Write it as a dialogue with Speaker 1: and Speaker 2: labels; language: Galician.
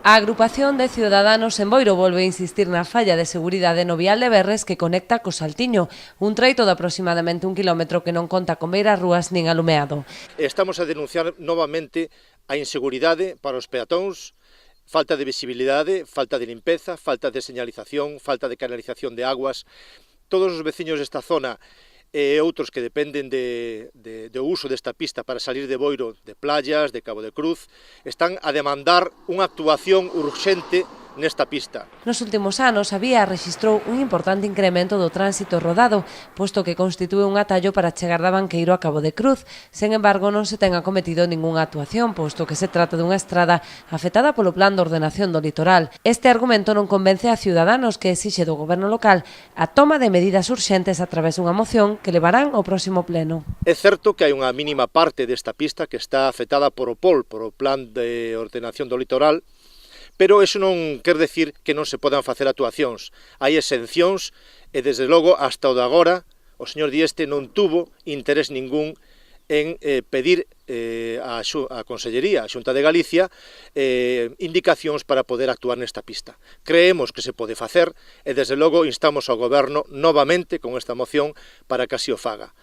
Speaker 1: A agrupación de Ciudadanos en Boiro volve a insistir na falla de seguridade no vial de Berres que conecta co Saltiño, un treito de aproximadamente 1 quilómetro que non conta con beiras rúas nin alumeado.
Speaker 2: Estamos a denunciar novamente a inseguridade para os peatóns, falta de visibilidade, falta de limpeza, falta de señalización, falta de canalización de aguas. Todos os veciños desta zona e outros que dependen do uso desta pista para salir de Boiro, de Playas, de Cabo de Cruz, están a demandar unha actuación urxente nesta pista.
Speaker 1: Nos últimos anos, a vía rexistrou un importante incremento do tránsito rodado, posto que constitúe un atallo para chegar da Banqueiro a Cabo de Cruz. Sen embargo, non se ten acometido ningunha actuación, posto que se trata dunha estrada afectada polo Plan de Ordenación do Litoral. Este argumento non convence a Ciudadanos, que exixe do goberno local a toma de medidas urxentes a través dunha moción que levarán ao próximo pleno.
Speaker 2: É certo que hai unha mínima parte desta pista que está afectada por o POL, por o Plan de Ordenación do Litoral, pero iso non quer decir que non se podan facer actuacións. Hai exencións e, desde logo, hasta o de agora, o señor Dieste non tuvo interés ningún en pedir á Consellería, a Xunta de Galicia, indicacións para poder actuar nesta pista. Creemos que se pode facer e, desde logo, instamos ao Goberno novamente con esta moción para que así o faga.